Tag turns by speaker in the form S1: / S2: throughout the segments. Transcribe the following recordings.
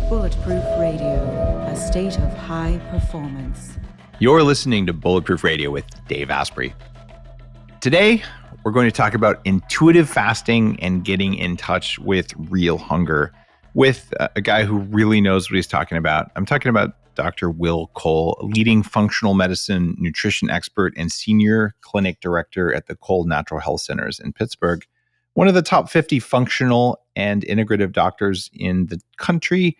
S1: Bulletproof Radio, a state of high performance.
S2: You're listening to Bulletproof Radio with Dave Asprey. Today, we're going to talk about intuitive fasting and getting in touch with real hunger with a guy who really knows what he's talking about. I'm talking about Dr. Will Cole, a leading functional medicine nutrition expert and senior clinic director at the Cole Natural Health Centers in Pittsburgh, one of the top 50 functional and integrative doctors in the country.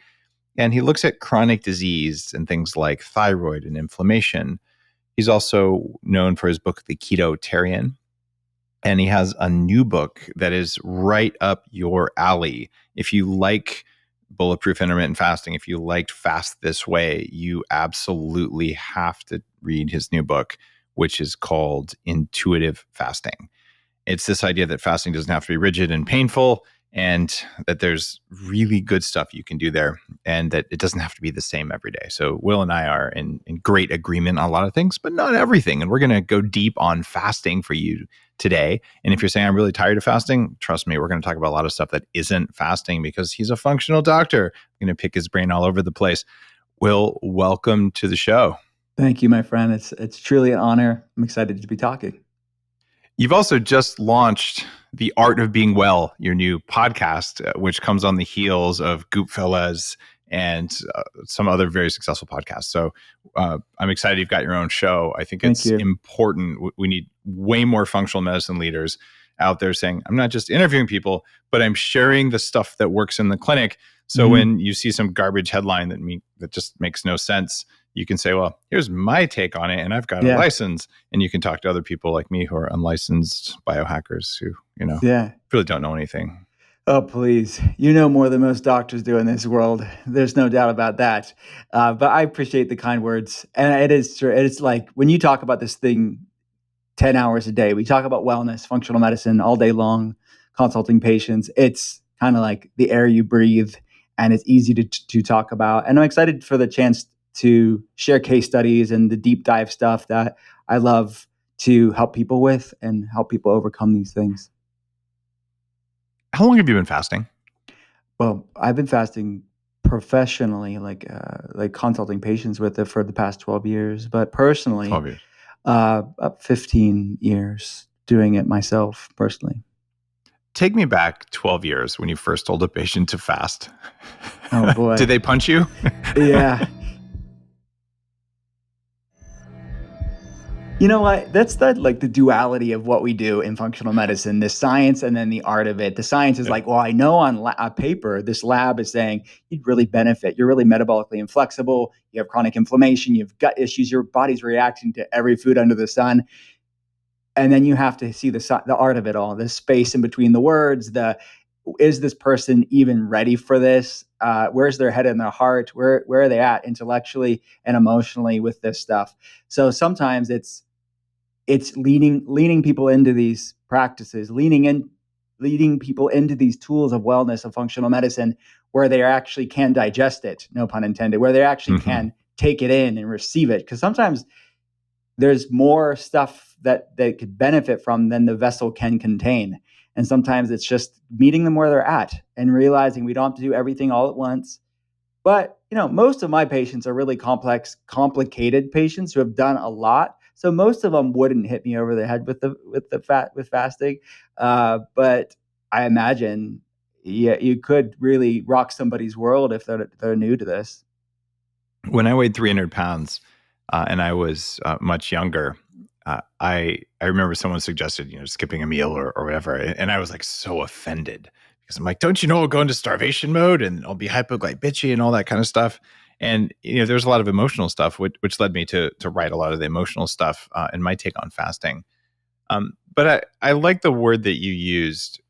S2: And he looks at chronic disease and things like thyroid and inflammation. He's also known for his book, The Ketotarian. And he has a new book that is right up your alley. If you like Bulletproof Intermittent Fasting, if you liked Fast This Way, you absolutely have to read his new book, which is called Intuitive Fasting. It's this idea that fasting doesn't have to be rigid and painful, and that there's really good stuff you can do there, and that it doesn't have to be the same every day. So Will and I are in great agreement on a lot of things, but not everything. And we're going to go deep on fasting for you today. And if you're saying, I'm really tired of fasting, trust me, we're going to talk about a lot of stuff that isn't fasting because he's a functional doctor. I'm going to pick his brain all over the place. Will, welcome to the show.
S3: Thank you, my friend. It's truly an honor. I'm excited to be talking.
S2: You've also just launched The Art of Being Well, your new podcast, which comes on the heels of Goopfellas and some other very successful podcasts. So I'm excited you've got your own show. I think it's important. We need way more functional medicine leaders out there saying, I'm not just interviewing people, but I'm sharing the stuff that works in the clinic. So when you see some garbage headline that just makes no sense, you can say, well, here's my take on it, and I've got a license. And you can talk to other people like me who are unlicensed biohackers who, really don't know anything.
S3: Oh, please. You know more than most doctors do in this world. There's no doubt about that. But I appreciate the kind words. And it is true. It's like when you talk about this thing 10 hours a day, we talk about wellness, functional medicine all day long, consulting patients. It's kind of like the air you breathe, and it's easy to talk about. And I'm excited for the chance to share case studies and the deep dive stuff that I love to help people with and help people overcome these things.
S2: How long have you been fasting?
S3: Well, I've been fasting professionally, like consulting patients with it for the past 12 years, but personally,
S2: 12 years.
S3: Up 15 years doing it myself personally.
S2: Take me back 12 years when you first told a patient to fast.
S3: Oh boy.
S2: Did they punch you?
S3: Yeah. You know what? That's the duality of what we do in functional medicine, the science and then the art of it. The science is like, well, I know on paper, this lab is saying you'd really benefit. You're really metabolically inflexible. You have chronic inflammation. You have gut issues. Your body's reacting to every food under the sun. And then you have to see the art of it all, the space in between the words, is this person even ready for this? Where's their head and their heart? Where are they at intellectually and emotionally with this stuff? So sometimes it's leading people into these practices, leading people into these tools of wellness of functional medicine where they actually can digest it, no pun intended, where they actually can take it in and receive it. Because sometimes there's more stuff that they could benefit from than the vessel can contain. And sometimes it's just meeting them where they're at and realizing we don't have to do everything all at once. But, most of my patients are really complex, complicated patients who have done a lot. So most of them wouldn't hit me over the head with fasting. But I imagine, you could really rock somebody's world if they're new to this.
S2: When I weighed 300 pounds and I was much younger, I remember someone suggested, skipping a meal or whatever. And I was like so offended because I'm like, don't you know, I'll go into starvation mode and I'll be hypoglycemic and all that kind of stuff. And, there's a lot of emotional stuff, which led me to write a lot of the emotional stuff in my take on fasting. But I like the word that you used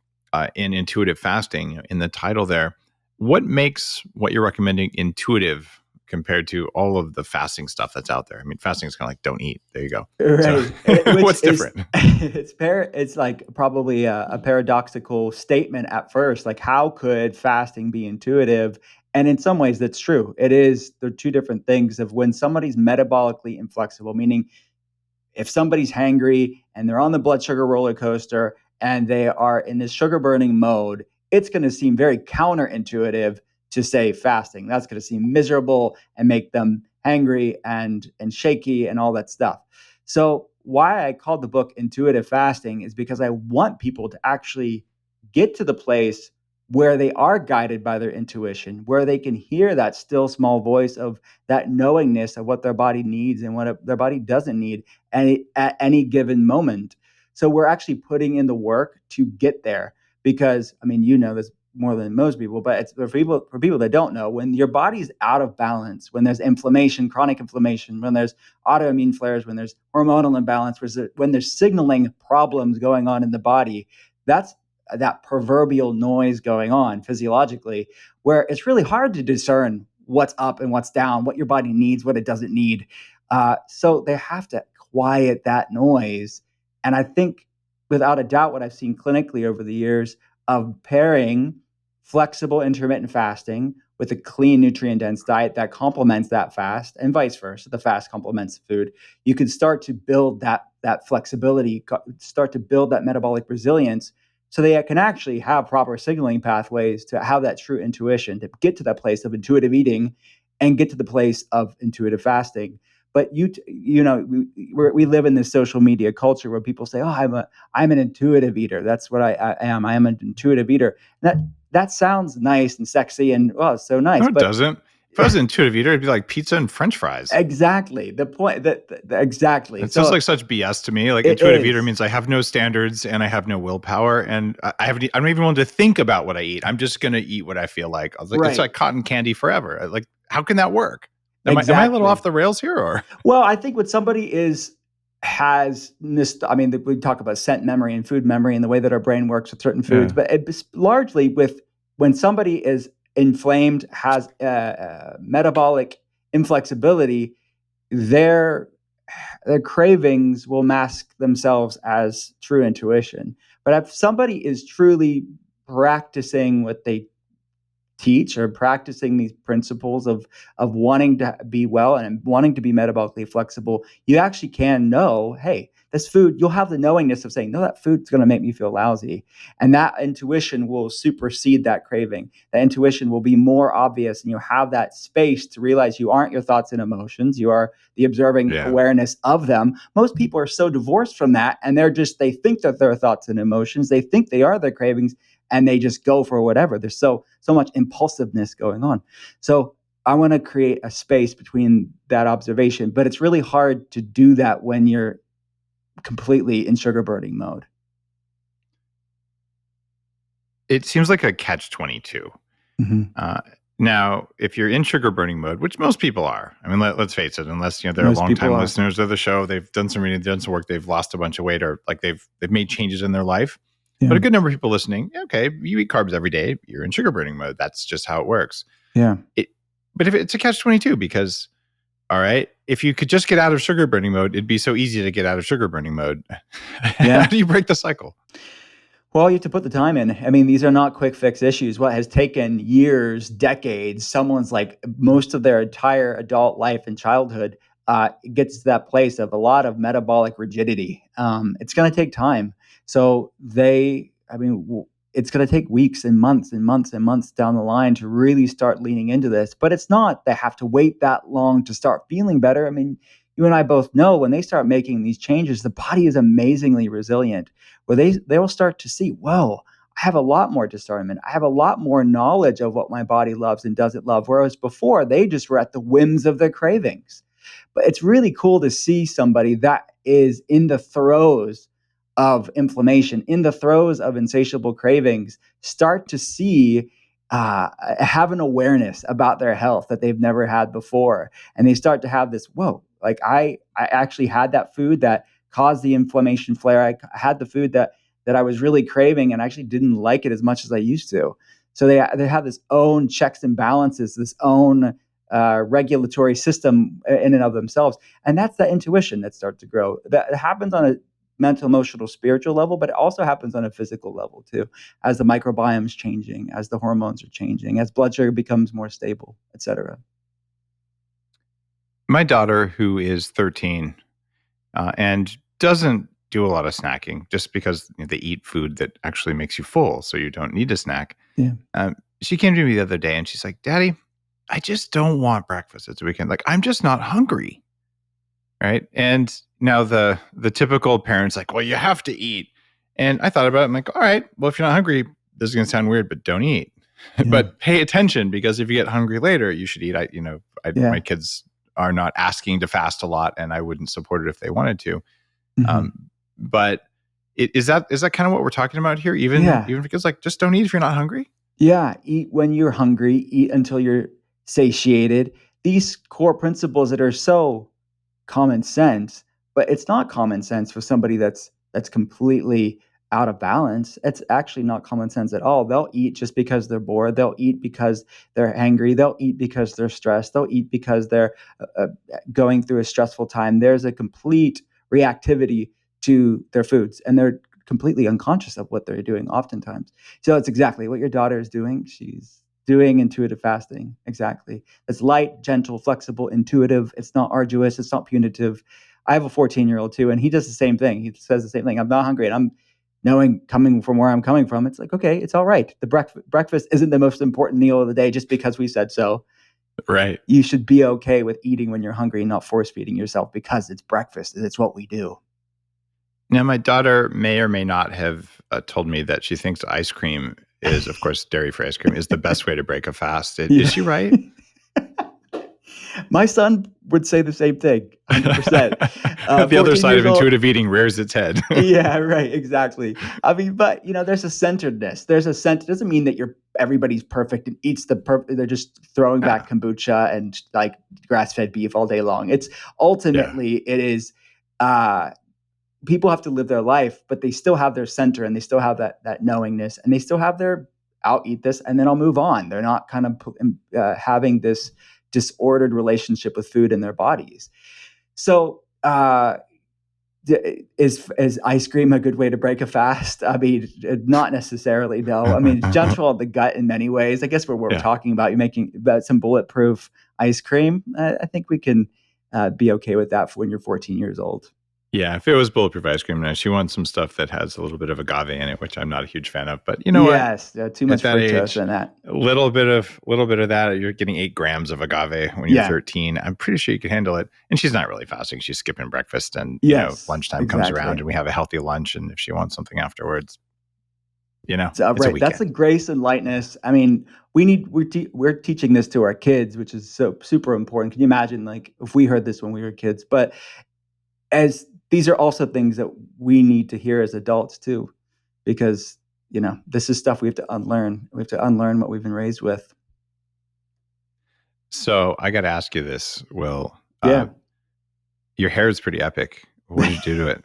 S2: in intuitive fasting in the title there. What makes what you're recommending intuitive compared to all of the fasting stuff that's out there? I mean, fasting is kind of like don't eat. There you go.
S3: Right.
S2: So, what's different?
S3: It's like probably a paradoxical statement at first. Like, how could fasting be intuitive? And in some ways, that's true. They're two different things. Of when somebody's metabolically inflexible, meaning if somebody's hangry and they're on the blood sugar roller coaster and they are in this sugar burning mode, it's going to seem very counterintuitive to say fasting. That's going to seem miserable and make them angry and shaky and all that stuff. So why I called the book Intuitive Fasting is because I want people to actually get to the place where they are guided by their intuition, where they can hear that still small voice of that knowingness of what their body needs and what their body doesn't need at any given moment. So we're actually putting in the work to get there because, I mean, you know this more than most people, but it's for people that don't know, when your body's out of balance, when there's inflammation, chronic inflammation, when there's autoimmune flares, when there's hormonal imbalance, when there's signaling problems going on in the body, that's that proverbial noise going on physiologically, where it's really hard to discern what's up and what's down, what your body needs, what it doesn't need. So they have to quiet that noise. And I think without a doubt, what I've seen clinically over the years of pairing flexible intermittent fasting with a clean, nutrient-dense diet that complements that fast, and vice versa, the fast complements the food, you can start to build that flexibility, start to build that metabolic resilience, so they can actually have proper signaling pathways to have that true intuition, to get to that place of intuitive eating and get to the place of intuitive fasting. But we live in this social media culture where people say, "Oh, I'm an intuitive eater. That's what I am. I am an intuitive eater." That sounds nice and sexy and it's so nice.
S2: No, it doesn't. If I was an intuitive eater, it'd be like pizza and French fries.
S3: Exactly. The point exactly.
S2: It sounds like such BS to me. Like intuitive eater means I have no standards and I have no willpower, and I don't even want to think about what I eat. I'm just going to eat what I feel like. I was like, It's like cotton candy forever. Like, how can that work? Am I a little off the rails here, or?
S3: Well, I think what somebody has this. I mean, we talk about scent memory and food memory and the way that our brain works with certain foods, but it's largely with when somebody is inflamed, has metabolic inflexibility, their cravings will mask themselves as true intuition. But if somebody is truly practicing what they teach or practicing these principles of wanting to be well and wanting to be metabolically flexible, you actually can know, hey, this food, you'll have the knowingness of saying, no, that food's going to make me feel lousy. And that intuition will supersede that craving. That intuition will be more obvious, and you'll have that space to realize you aren't your thoughts and emotions. You are the observing awareness of them. Most people are so divorced from that, and they think that they're thoughts and emotions. They think they are their cravings, and they just go for whatever. There's so much impulsiveness going on. So I want to create a space between that observation, but it's really hard to do that when you're completely in sugar burning mode.
S2: It seems like a catch-22. Mm-hmm. Now, if you're in sugar burning mode, which most people are, I mean, let's face it, unless they're long-time listeners of the show, they've done some reading, done some work, they've lost a bunch of weight, or like they've made changes in their life. Yeah. But a good number of people listening, okay, you eat carbs every day, you're in sugar burning mode. That's just how it works.
S3: Yeah.
S2: But if it's a catch-22, because, all right, if you could just get out of sugar burning mode, it'd be so easy to get out of sugar burning mode. Yeah. How do you break the cycle?
S3: Well, you have to put the time in. I mean, these are not quick fix issues. What has taken years, decades, someone's like most of their entire adult life and childhood gets to that place of a lot of metabolic rigidity. It's going to take time. So it's going to take weeks and months and months and months down the line to really start leaning into this. But it's not they have to wait that long to start feeling better. I mean, you and I both know when they start making these changes, the body is amazingly resilient, where they will start to see, whoa, I have a lot more discernment. I have a lot more knowledge of what my body loves and doesn't love. Whereas before, they just were at the whims of their cravings. But it's really cool to see somebody that is in the throes of inflammation, in the throes of insatiable cravings, start to see, have an awareness about their health that they've never had before. And they start to have this, whoa, like I actually had that food that caused the inflammation flare. I had the food that I was really craving and actually didn't like it as much as I used to. So they have this own checks and balances, this own regulatory system in and of themselves. And that's the intuition that starts to grow. That happens on a mental, emotional, spiritual level, but it also happens on a physical level too, as the microbiome is changing, as the hormones are changing, as blood sugar becomes more stable, et cetera.
S2: My daughter, who is 13 and doesn't do a lot of snacking just because they eat food that actually makes you full, so you don't need to snack.
S3: Yeah.
S2: she came to me the other day and she's like, Daddy, I just don't want breakfast. It's a weekend. Like, I'm just not hungry. Right. And now the typical parent's like, well, you have to eat. And I thought about it. I'm like, all right, well, if you're not hungry, this is going to sound weird, but don't eat. Yeah. But pay attention, because if you get hungry later, you should eat. My kids are not asking to fast a lot, and I wouldn't support it if they wanted to. But is that kind of what we're talking about here? Even because, like, just don't eat if you're not hungry.
S3: Yeah. Eat when you're hungry, eat until you're satiated. These core principles that are so common sense, but it's not common sense for somebody that's completely out of balance. It's actually not common sense at all. They'll eat just because they're bored. They'll eat because they're angry. They'll eat because they're stressed. They'll eat because they're going through a stressful time. There's a complete reactivity to their foods, and they're completely unconscious of what they're doing oftentimes. So it's exactly what your daughter is doing. She's doing intuitive fasting. Exactly. It's light, gentle, flexible, intuitive. It's not arduous. It's not punitive. I have a 14-year-old too, and he does the same thing. He says the same thing. I'm not hungry, and I'm knowing, coming from where I'm coming from, it's like, okay, it's all right. The breakfast isn't the most important meal of the day just because we said so.
S2: Right.
S3: You should be okay with eating when you're hungry and not force feeding yourself because it's breakfast and it's what we do.
S2: Now, my daughter may or may not have told me that she thinks ice cream is, of course, dairy-free ice cream is the best way to break a fast. Is she right?
S3: My son would say the same thing, 100%.
S2: The other side of intuitive eating rears its head.
S3: Yeah, right, exactly. I mean, but there's a centeredness. Doesn't mean that everybody's perfect and eats they're just throwing back kombucha and like grass-fed beef all day long. It's ultimately it is. People have to live their life, but they still have their center, and they still have that knowingness, and they still have their I'll eat this and then I'll move on. They're not kind of having this disordered relationship with food in their bodies. So is ice cream a good way to break a fast? I mean, not necessarily, no. I mean, it's gentle on the gut in many ways. I guess what we're talking about, you're making about some bulletproof ice cream. I think we can be okay with that for when you're 14 years old.
S2: Yeah, if it was bulletproof ice cream, now she wants some stuff that has a little bit of agave in it, which I'm not a huge fan of. But you know what?
S3: Too much fructose in that.
S2: A little bit of that. You're getting 8 grams of agave when you're 13. I'm pretty sure you can handle it. And she's not really fasting; she's skipping breakfast, and lunchtime comes around, and we have a healthy lunch. And if she wants something afterwards, it's right.
S3: That's the grace and lightness. I mean, we're teaching this to our kids, which is so super important. Can you imagine, like, if we heard this when we were kids? But these are also things that we need to hear as adults too, because, this is stuff we have to unlearn. We have to unlearn what we've been raised with.
S2: So I got to ask you this, Will. Your hair is pretty epic. What did you do to it?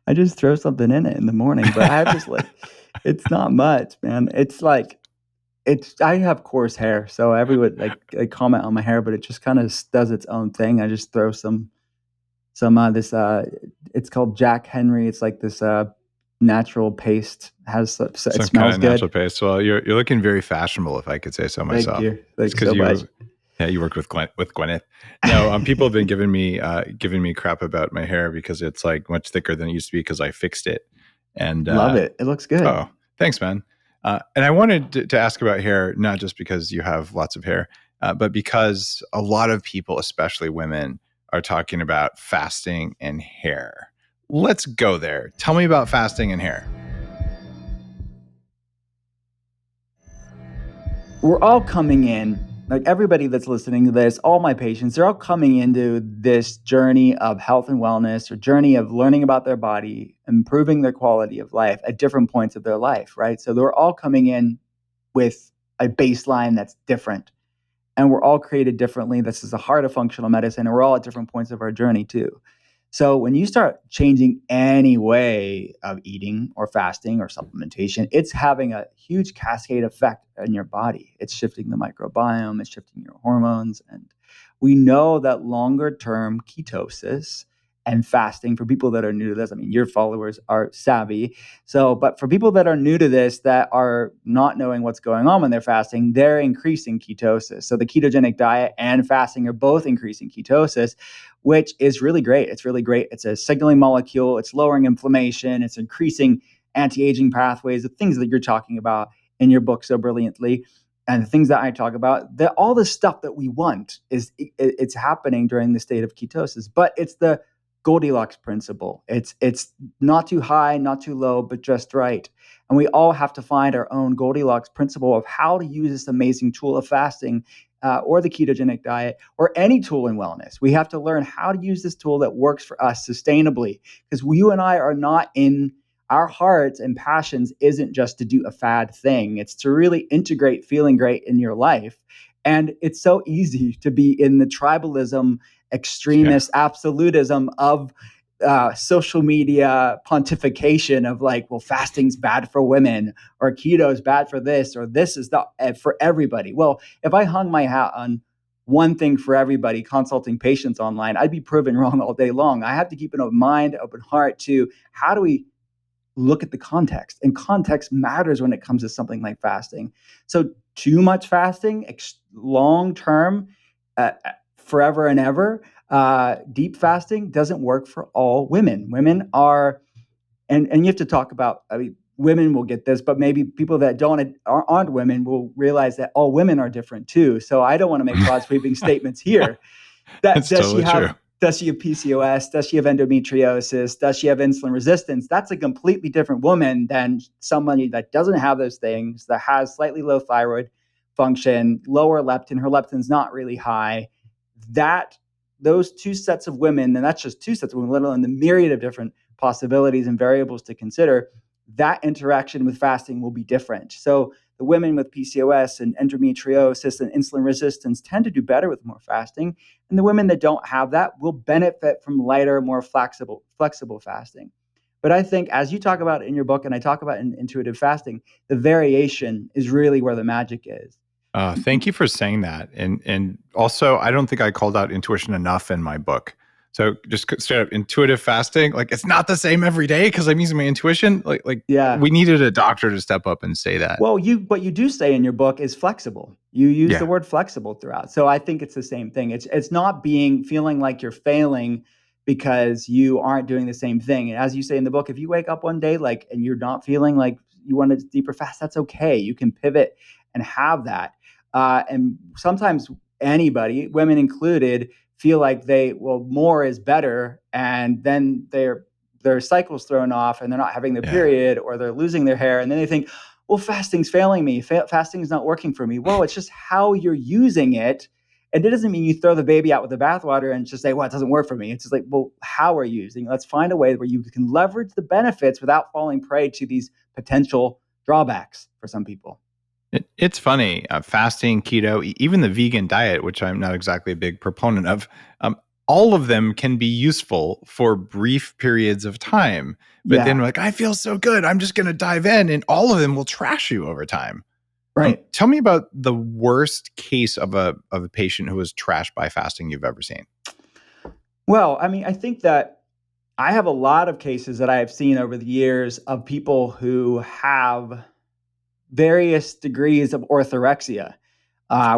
S3: I just throw something in it in the morning, but I just it's not much, man. It's like, I have coarse hair. So everyone I comment on my hair, but it just kind of does its own thing. I just throw some it's called Jack Henry. It's like this natural paste. It smells kind of good.
S2: Natural paste. Well, you're looking very fashionable, if I could say so myself.
S3: Thank you. Thanks so much.
S2: Yeah, you worked with Gwyneth. No, people have been giving me crap about my hair because it's like much thicker than it used to be because I fixed it. And
S3: love it. It looks good.
S2: Oh, thanks, man. And I wanted to ask about hair, not just because you have lots of hair, but because a lot of people, especially women, are talking about fasting and hair. Let's go there. Tell me about fasting and hair.
S3: We're all coming in, like everybody that's listening to this, all my patients, they're all coming into this journey of health and wellness, or journey of learning about their body, improving their quality of life at different points of their life, right? So they're all coming in with a baseline that's different. And we're all created differently. This is the heart of functional medicine, and we're all at different points of our journey too. So when you start changing any way of eating or fasting or supplementation, it's having a huge cascade effect in your body. It's shifting the microbiome, it's shifting your hormones. And we know that longer term ketosis and fasting, for people that are new to this, I mean, your followers are savvy. So, but for people that are new to this, that are not knowing what's going on when they're fasting, they're increasing ketosis. So the ketogenic diet and fasting are both increasing ketosis, which is really great. It's really great. It's a signaling molecule. It's lowering inflammation. It's increasing anti-aging pathways, the things that you're talking about. in your book so brilliantly, and the things that I talk about, that all the stuff that we want it's happening during the state of ketosis. But it's the Goldilocks principle. It's not too high, not too low, but just right. And we all have to find our own Goldilocks principle of how to use this amazing tool of fasting, or the ketogenic diet, or any tool in wellness. We have to learn how to use this tool that works for us sustainably, because you and I are not in our hearts and passions isn't just to do a fad thing. It's to really integrate feeling great in your life. And it's so easy to be in the tribalism, extremist absolutism of social media pontification of like, well, fasting's bad for women, or keto is bad for this, or this is not for everybody. Well, if I hung my hat on one thing for everybody consulting patients online, I'd be proven wrong all day long. I have to keep an open mind, open heart to how do we look at the context, and context matters when it comes to something like fasting. So too much fasting, long term, forever and ever, deep fasting doesn't work for all women. Women are, and you have to talk about, I mean, women will get this, but maybe people that aren't women will realize that all women are different too. So I don't want to make broad sweeping statements here.
S2: That's totally true.
S3: Does she have PCOS? Does she have endometriosis? Does she have insulin resistance? That's a completely different woman than somebody that doesn't have those things, that has slightly low thyroid function, lower leptin. Her leptin's not really high. Those two sets of women, and that's just two sets of women, let alone the myriad of different possibilities and variables to consider, that interaction with fasting will be different. So the women with PCOS and endometriosis and insulin resistance tend to do better with more fasting. And the women that don't have that will benefit from lighter, more flexible fasting. But I think, as you talk about in your book, and I talk about in intuitive fasting, the variation is really where the magic is.
S2: Thank you for saying that. And also, I don't think I called out intuition enough in my book. So just straight up intuitive fasting, like it's not the same every day because I'm using my intuition. We needed a doctor to step up and say that.
S3: Well, what you do say in your book is flexible. You use the word flexible throughout. So I think it's the same thing. It's not feeling like you're failing because you aren't doing the same thing. And as you say in the book, if you wake up one day and you're not feeling like you want a deeper fast, that's okay. You can pivot and have that. And sometimes anybody, women included, feel like more is better, and then their cycle's thrown off and they're not having their period, or they're losing their hair, and then they think, well, fasting's failing me. Fasting's not working for me. Well, it's just how you're using it. And it doesn't mean you throw the baby out with the bathwater and just say, well, it doesn't work for me. It's just like, well, how are you using it? Let's find a way where you can leverage the benefits without falling prey to these potential drawbacks for some people.
S2: It's funny, fasting, keto, even the vegan diet, which I'm not exactly a big proponent of, all of them can be useful for brief periods of time. But then like, I feel so good, I'm just going to dive in, and all of them will trash you over time.
S3: Right.
S2: Tell me about the worst case of a patient who was trashed by fasting you've ever seen.
S3: Well, I mean, I think that I have a lot of cases that I have seen over the years of people who have various degrees of orthorexia,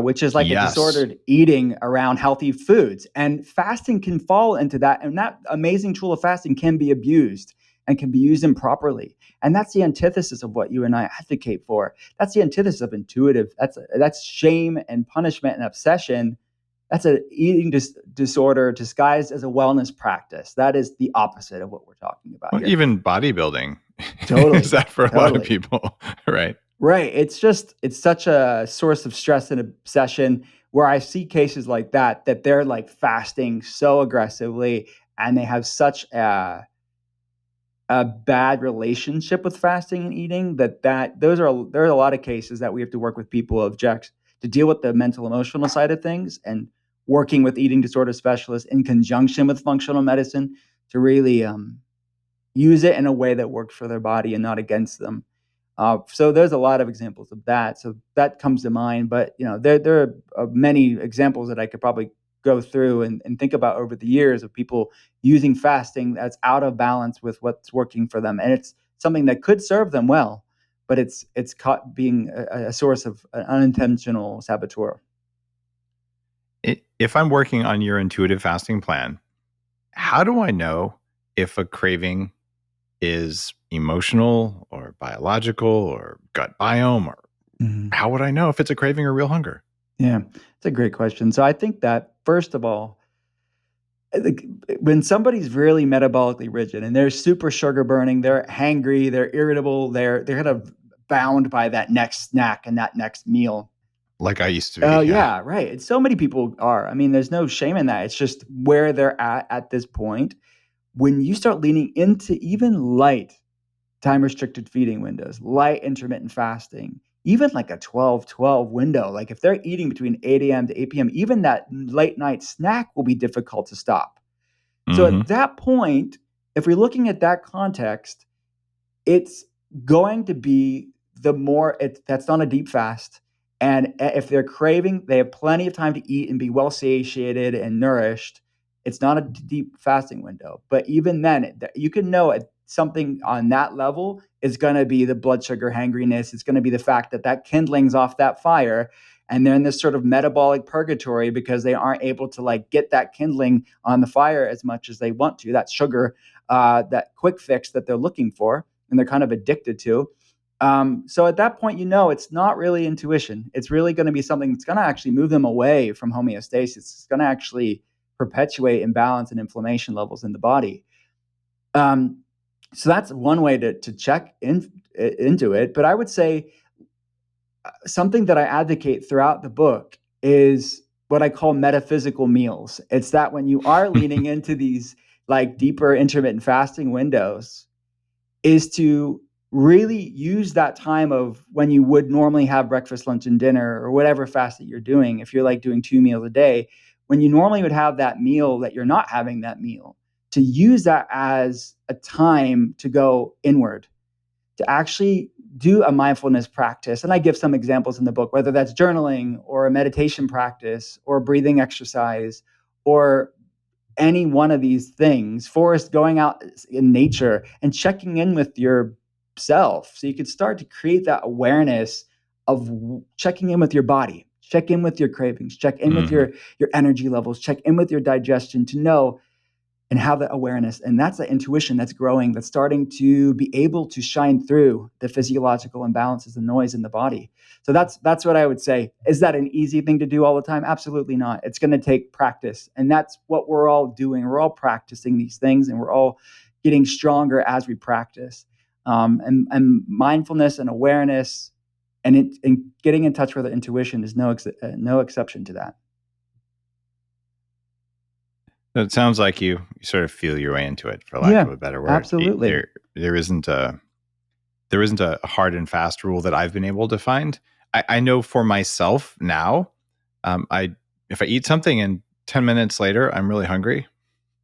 S3: which is like a disordered eating around healthy foods. And fasting can fall into that. And that amazing tool of fasting can be abused and can be used improperly. And that's the antithesis of what you and I advocate for. That's the antithesis of intuitive. That's shame and punishment and obsession. That's an eating disorder disguised as a wellness practice. That is the opposite of what we're talking about.
S2: Well, even bodybuilding.
S3: Totally.
S2: Is that for a lot of people, right?
S3: Right. It's such a source of stress and obsession where I see cases like that they're like fasting so aggressively, and they have such a bad relationship with fasting and eating there are a lot of cases that we have to work with people to deal with the mental emotional side of things, and working with eating disorder specialists in conjunction with functional medicine to really use it in a way that works for their body and not against them. So there's a lot of examples of that. So that comes to mind. But there are many examples that I could probably go through and think about over the years of people using fasting that's out of balance with what's working for them. And it's something that could serve them well, but it's caught being a source of an unintentional saboteur.
S2: If I'm working on your intuitive fasting plan, how do I know if a craving is emotional or biological or gut biome or how would I know if it's a craving or real hunger?
S3: Yeah, it's a great question. So I think that, first of all, when somebody's really metabolically rigid and they're super sugar burning, they're hangry, they're irritable, they're kind of bound by that next snack and that next meal.
S2: Like I used to be.
S3: Oh, yeah, right. And so many people are. I mean, there's no shame in that. It's just where they're at this point. When you start leaning into even light time restricted feeding windows, light intermittent fasting, even like a 12-12 window, like if they're eating between 8 a.m. to 8 p.m., even that late night snack will be difficult to stop. So at that point, if we're looking at that context, it's going to be that's not a deep fast. And if they're craving, they have plenty of time to eat and be well satiated and nourished. It's not a deep fasting window. But even then, you can know something on that level is going to be the blood sugar hangriness. It's going to be the fact that kindling's off that fire. And they're in this sort of metabolic purgatory because they aren't able to like get that kindling on the fire as much as they want to, that sugar, that quick fix that they're looking for and they're kind of addicted to. So at that point, it's not really intuition. It's really going to be something that's going to actually move them away from homeostasis. It's going to actually perpetuate imbalance and inflammation levels in the body. So that's one way to check into it. But I would say something that I advocate throughout the book is what I call metaphysical meals. It's that when you are leaning into these like deeper intermittent fasting windows, is to really use that time of when you would normally have breakfast, lunch, and dinner, or whatever fast that you're doing. If you're like doing 2 meals a day, when you normally would have that meal, that you're not having that meal, to use that as a time to go inward, to actually do a mindfulness practice. And I give some examples in the book, whether that's journaling or a meditation practice or breathing exercise or any one of these things. Forrest, going out in nature and checking in with yourself. So you could start to create that awareness of checking in with your body, check in with your cravings, check in with your energy levels, check in with your digestion to know and have that awareness. And that's the intuition that's growing, that's starting to be able to shine through the physiological imbalances and noise in the body. So that's what I would say. Is that an easy thing to do all the time? Absolutely not. It's going to take practice. And that's what we're all doing. We're all practicing these things and we're all getting stronger as we practice. And mindfulness and awareness and getting in touch with the intuition is no exception to that.
S2: It sounds like you sort of feel your way into it, for lack of a better word.
S3: Absolutely.
S2: There isn't a hard and fast rule that I've been able to find. I know for myself now, if I eat something and 10 minutes later I'm really hungry,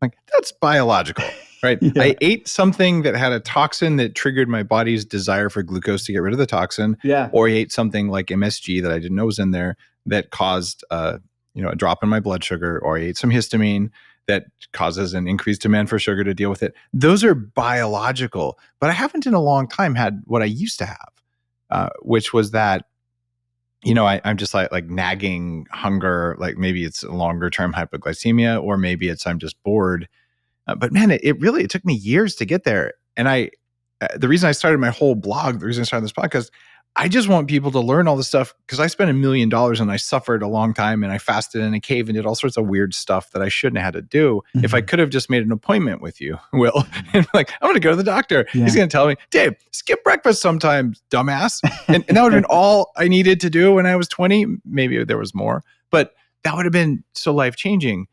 S2: like that's biological, right? Yeah. I ate something that had a toxin that triggered my body's desire for glucose to get rid of the toxin.
S3: Yeah.
S2: Or I ate something like MSG that I didn't know was in there that caused a drop in my blood sugar, or I ate some histamine that causes an increased demand for sugar to deal with it. Those are biological, but I haven't in a long time had what I used to have, which was that, I'm just like nagging hunger, like maybe it's a longer term hypoglycemia, or maybe it's I'm just bored. But man, it took me years to get there. And the reason I started my whole blog, the reason I started this podcast, I just want people to learn all this stuff because I spent $1 million and I suffered a long time and I fasted in a cave and did all sorts of weird stuff that I shouldn't have had to do. Mm-hmm. If I could have just made an appointment with you, Will, and like, I'm going to go to the doctor. Yeah. He's going to tell me, Dave, skip breakfast sometimes, dumbass. And that would have been all I needed to do when I was 20. Maybe there was more, but that would have been so life-changing.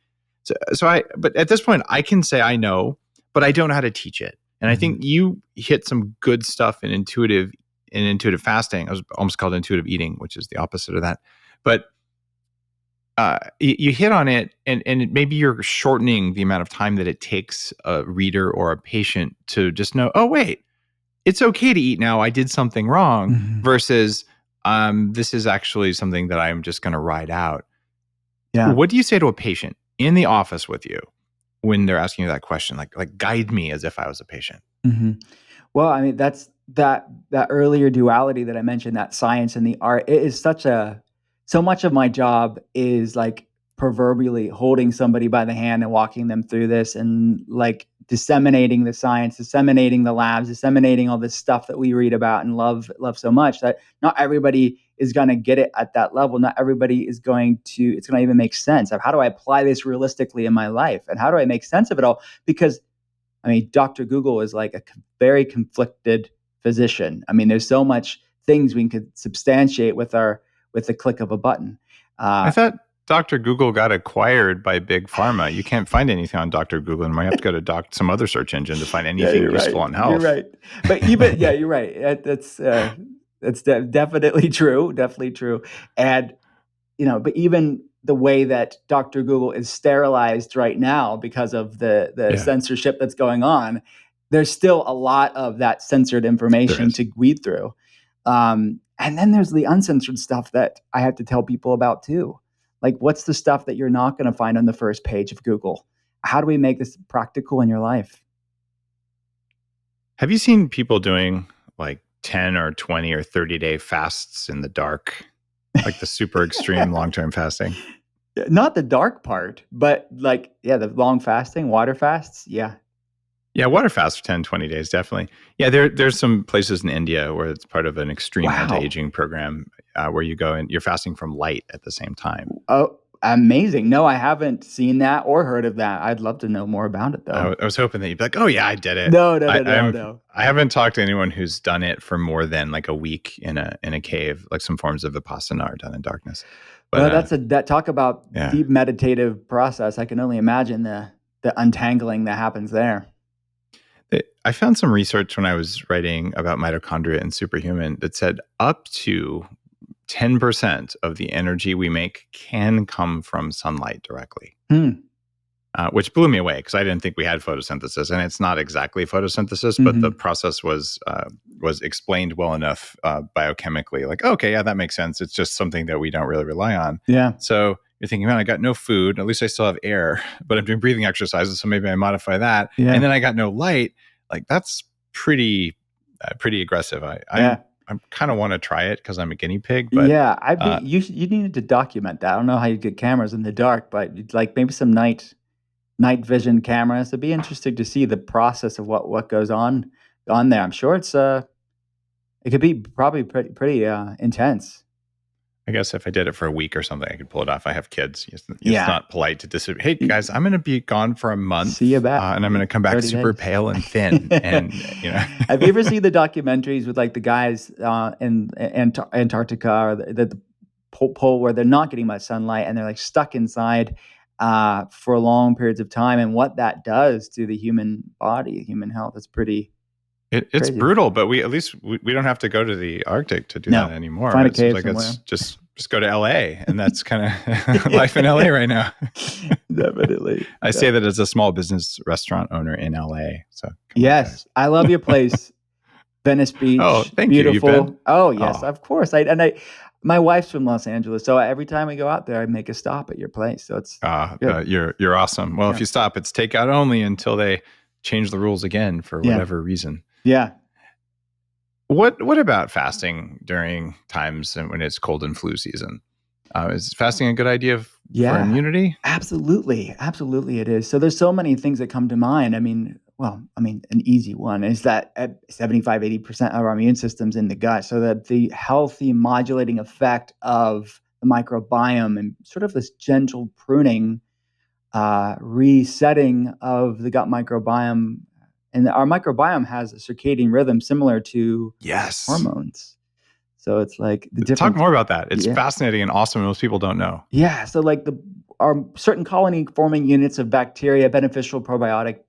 S2: But at this point, I can say I know, but I don't know how to teach it. And I think you hit some good stuff in intuitive fasting. I was almost called intuitive eating, which is the opposite of that. But you hit on it, and maybe you're shortening the amount of time that it takes a reader or a patient to just know, oh, wait, it's okay to eat now. I did something wrong versus this is actually something that I'm just going to ride out. Yeah. What do you say to a patient in the office with you when they're asking you that question? Like guide me as if I was a patient. Mm-hmm.
S3: Well, I mean, that's that earlier duality that I mentioned, that science and the art. It is so much of my job is like proverbially holding somebody by the hand and walking them through this and like disseminating the science, disseminating the labs, disseminating all this stuff that we read about and love so much that not everybody is going to get it at that level. Not everybody is it's going to even make sense of how do I apply this realistically in my life? And how do I make sense of it all? Because Dr. Google is like a very conflicted physician. There's so much things we could substantiate with the click of a button.
S2: I thought Dr. Google got acquired by Big Pharma. You can't find anything on Dr. Google, and you might have to go to some other search engine to find anything useful on health.
S3: You're right. But even, you're right. That's definitely true. Definitely true. And, but even the way that Dr. Google is sterilized right now because of the censorship that's going on, there's still a lot of that censored information to weed through. And then there's the uncensored stuff that I have to tell people about too. Like, what's the stuff that you're not going to find on the first page of Google? How do we make this practical in your life?
S2: Have you seen people doing like 10 or 20 or 30-day fasts in the dark? Like the super extreme long-term fasting?
S3: Not the dark part, but the long fasting, water fasts. Yeah.
S2: Yeah, water fast for 10, 20 days, definitely. Yeah, there's some places in India where it's part of an extreme anti-aging program where you go and you're fasting from light at the same time.
S3: Oh, amazing. No, I haven't seen that or heard of that. I'd love to know more about it, though.
S2: I was hoping that you'd be like, oh, yeah, I did it.
S3: No.
S2: I haven't talked to anyone who's done it for more than like a week in a cave, like some forms of Vipassana are done in darkness. But
S3: that talk about deep meditative process. I can only imagine the untangling that happens there.
S2: I found some research when I was writing about mitochondria and superhuman that said up to 10% of the energy we make can come from sunlight directly, which blew me away because I didn't think we had photosynthesis, and it's not exactly photosynthesis, but the process was explained well enough biochemically. Like, okay, yeah, that makes sense. It's just something that we don't really rely on.
S3: Yeah.
S2: So you're thinking, man, I got no food. At least I still have air, but I'm doing breathing exercises, so maybe I modify that. Yeah. And then I got no light. Like, that's pretty aggressive. I kind of want to try it because I'm a guinea pig. But
S3: you needed to document that. I don't know how you get cameras in the dark, but like maybe some night vision cameras. It'd be interesting to see the process of what goes on there. I'm sure it could be probably pretty intense.
S2: I guess if I did it for a week or something, I could pull it off. I have kids. It's not polite to disappear. Hey guys, I'm going to be gone for a month.
S3: See you back.
S2: And I'm going to come back super pale and thin. And
S3: Have you ever seen the documentaries with like the guys in Antarctica or the pole where they're not getting much sunlight and they're like stuck inside for long periods of time, and what that does to the human body, human health? It's pretty.
S2: It's brutal, but we don't have to go to the Arctic to do that anymore.
S3: Find a cave somewhere.
S2: It's just go to LA, and that's kind of life in LA right now.
S3: Definitely.
S2: I say that as a small business restaurant owner in LA. So
S3: yes, I love your place, Venice Beach.
S2: Oh, thank
S3: beautiful.
S2: You. You've been?
S3: Oh yes, of course. My wife's from Los Angeles, so every time we go out there, I make a stop at your place. So it's
S2: you're awesome. Well, if you stop, it's takeout only until they change the rules again for whatever reason.
S3: Yeah.
S2: What about fasting during times when it's cold and flu season? Is fasting a good idea for immunity?
S3: Absolutely. Absolutely it is. So there's so many things that come to mind. An easy one is that 75-80% of our immune system's in the gut. So that the healthy modulating effect of the microbiome and sort of this gentle pruning, resetting of the gut microbiome. And our microbiome has a circadian rhythm similar to hormones. So it's like the different.
S2: Talk more about that. It's fascinating and awesome. Most people don't know.
S3: Yeah. So like our certain colony forming units of bacteria, beneficial probiotic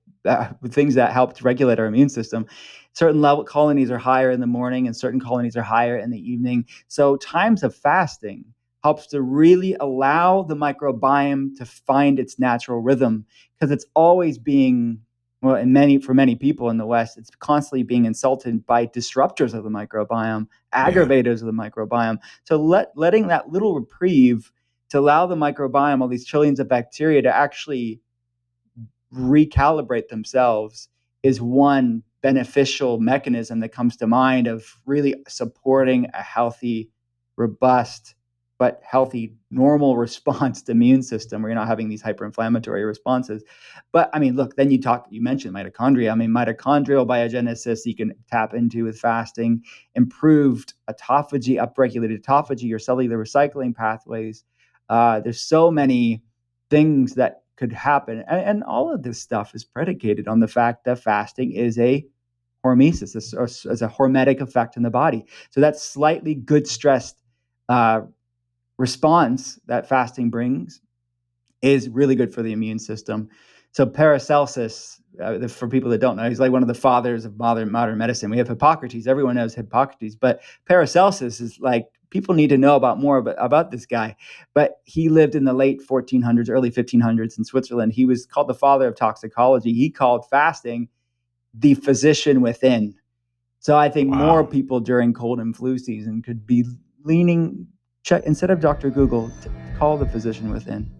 S3: things that help to regulate our immune system. Certain colonies are higher in the morning and certain colonies are higher in the evening. So times of fasting helps to really allow the microbiome to find its natural rhythm, because it's always being for many people in the West, it's constantly being insulted by disruptors of the microbiome, aggravators of the microbiome. So letting that little reprieve to allow the microbiome, all these trillions of bacteria, to actually recalibrate themselves is one beneficial mechanism that comes to mind of really supporting a healthy, robust but healthy, normal response to immune system where you're not having these hyperinflammatory responses. But I mean, look, then you mentioned mitochondria. I mean, mitochondrial biogenesis you can tap into with fasting, improved autophagy, upregulated autophagy, your cellular recycling pathways. There's so many things that could happen. And all of this stuff is predicated on the fact that fasting is a hormesis, as a hormetic effect in the body. So that slightly good stressed response that fasting brings is really good for the immune system. So Paracelsus, for people that don't know, he's like one of the fathers of modern medicine. We have Hippocrates. Everyone knows Hippocrates, but Paracelsus is like, people need to know about this guy. But he lived in the late 1400s, early 1500s in Switzerland. He was called the father of toxicology. He called fasting the physician within. So I think more people during cold and flu season could be check instead of Dr. Google, call the physician within.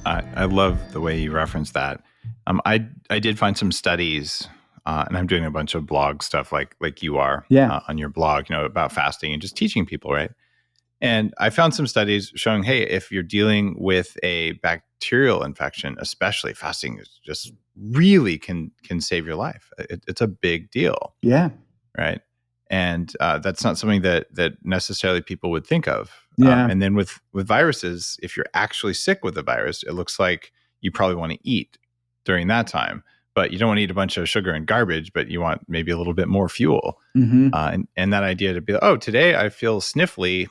S2: I love the way you reference that. I did find some studies, and I'm doing a bunch of blog stuff like you are on your blog, about fasting and just teaching people, right? And I found some studies showing, hey, if you're dealing with a bacterial infection, especially, fasting is just really can save your life. It's a big deal.
S3: Yeah.
S2: Right. And that's not something that necessarily people would think of.
S3: Yeah.
S2: And then with viruses, if you're actually sick with the virus, it looks like you probably want to eat during that time, but you don't want to eat a bunch of sugar and garbage, but you want maybe a little bit more fuel.
S3: Mm-hmm.
S2: And that idea to be, oh, today I feel sniffly,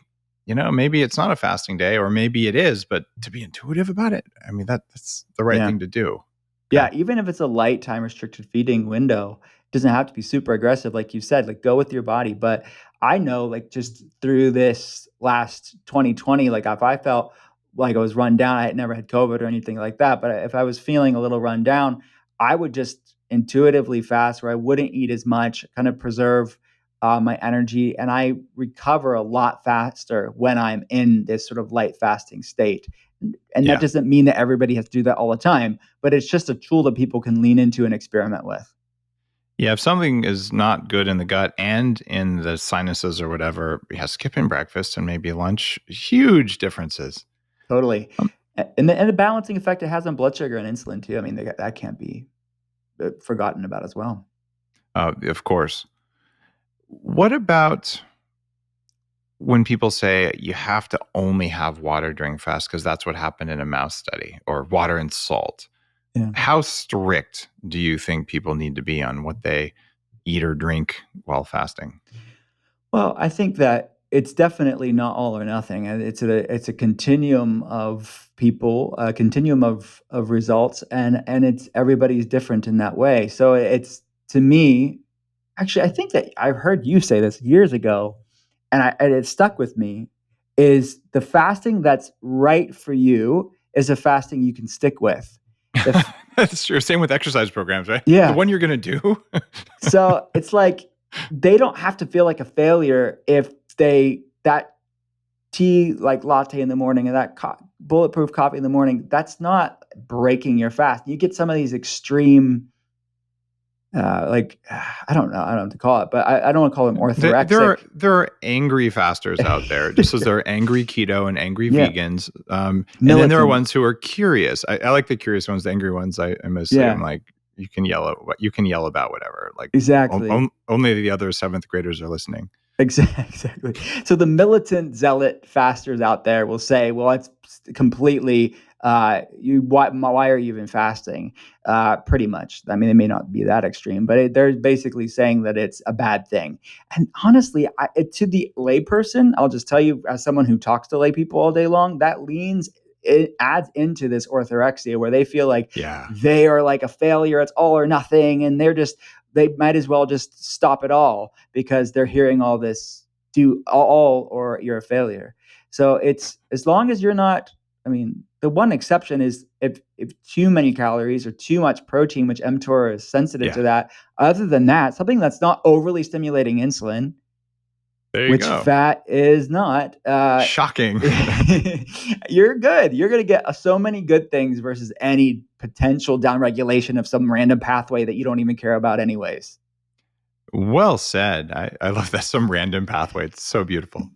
S2: maybe it's not a fasting day, or maybe it is, but to be intuitive about it, I mean, that's the right thing to do.
S3: Yeah, even if it's a light time restricted feeding window, it doesn't have to be super aggressive, like you said, like go with your body. But I know, like, just through this last 2020, like if I felt like I was run down, I had never had COVID or anything like that, but if I was feeling a little run down, I would just intuitively fast, where I wouldn't eat as much, kind of preserve my energy, and I recover a lot faster when I'm in this sort of light fasting state. And that doesn't mean that everybody has to do that all the time, but it's just a tool that people can lean into and experiment with.
S2: Yeah, if something is not good in the gut and in the sinuses or whatever, skipping breakfast and maybe lunch, huge differences.
S3: Totally. And the balancing effect it has on blood sugar and insulin too. I mean, that can't be forgotten about as well.
S2: Of course. What about when people say you have to only have water during fast because that's what happened in a mouse study, or water and salt?
S3: Yeah.
S2: How strict do you think people need to be on what they eat or drink while fasting?
S3: Well, I think that it's definitely not all or nothing. It's a continuum of people, a continuum of results, and it's everybody's different in that way. So it's, to me, actually, I think that I've heard you say this years ago, and it stuck with me, is the fasting that's right for you is a fasting you can stick with.
S2: That's true. Same with exercise programs, right?
S3: Yeah.
S2: The one you're going to do.
S3: So it's like, they don't have to feel like a failure if that tea, like latte in the morning, and that bulletproof coffee in the morning, that's not breaking your fast. You get some of these extreme, I don't know what to call it, but I don't want to call them orthorexic.
S2: There are angry fasters out there, just as there are angry keto and angry vegans. And then there are ones who are curious. I like the curious ones. The angry ones, I mostly I'm like, you can yell about whatever. Like,
S3: exactly.
S2: Only the other seventh graders are listening.
S3: Exactly. So the militant zealot fasters out there will say, well, it's completely, why are you even fasting? Pretty much. I mean, it may not be that extreme, but they're basically saying that it's a bad thing. And honestly, to the layperson, I'll just tell you, as someone who talks to lay people all day long, it adds into this orthorexia where they feel like they are like a failure. It's all or nothing. And they might as well just stop it all because they're hearing all this, do all or you're a failure. So it's, as long as you're not, I mean, the one exception is if too many calories or too much protein, which mTOR is sensitive to that. Other than that, something that's not overly stimulating insulin, which fat is not.
S2: Shocking.
S3: You're good. You're going to get so many good things versus any potential downregulation of some random pathway that you don't even care about anyways.
S2: Well said. I love that. Some random pathway. It's so beautiful.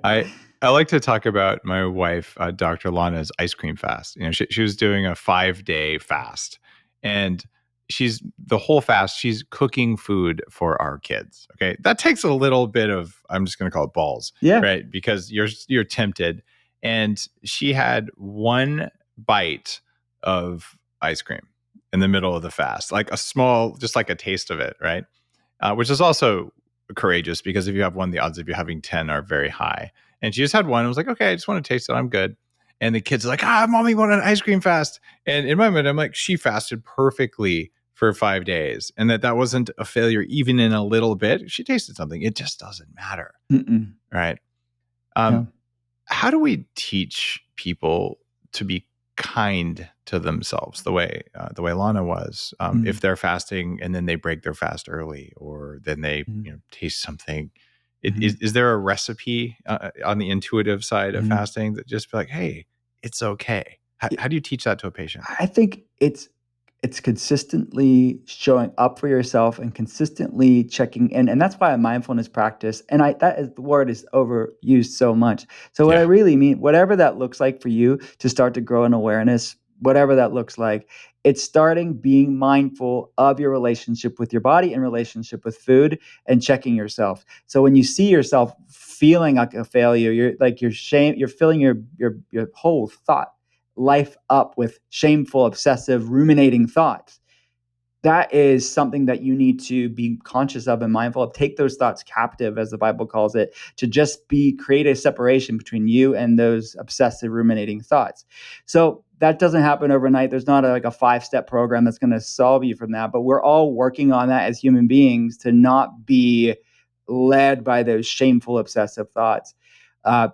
S2: I I like to talk about my wife, Dr. Lana's ice cream fast. She was doing a 5-day fast, and the whole fast. She's cooking food for our kids. Okay, that takes a little bit of, I'm just going to call it balls,
S3: Yeah.
S2: right? Because you're tempted, and she had one bite of ice cream in the middle of the fast, like a small, just like a taste of it, right? Which is also courageous because if you have one, the odds of you having 10 are very high. And she just had one. I was like, okay, I just want to taste it. I'm good. And the kids are like, mommy want an ice cream fast. And in my mind, I'm like, she fasted perfectly for 5 days. And that wasn't a failure, even in a little bit. She tasted something. It just doesn't matter.
S3: Mm-mm.
S2: Right.
S3: No.
S2: How do we teach people to be kind to themselves the way Lana was, if they're fasting and then they break their fast early, or then they taste something? Is there a recipe on the intuitive side of fasting that just be like, hey, it's okay? How do you teach that to a patient?
S3: I think it's consistently showing up for yourself and consistently checking in. And that's why a mindfulness practice, and the word is overused so much. So what I really mean, whatever that looks like for you to start to grow an awareness, whatever that looks like, it's starting being mindful of your relationship with your body and relationship with food and checking yourself. So when you see yourself feeling like a failure, you're filling your whole thought life up with shameful, obsessive, ruminating thoughts. That is something that you need to be conscious of and mindful of. Take those thoughts captive, as the Bible calls it, to just create a separation between you and those obsessive, ruminating thoughts. So that doesn't happen overnight. There's not a 5-step program that's going to solve you from that, but we're all working on that as human beings to not be led by those shameful, obsessive thoughts,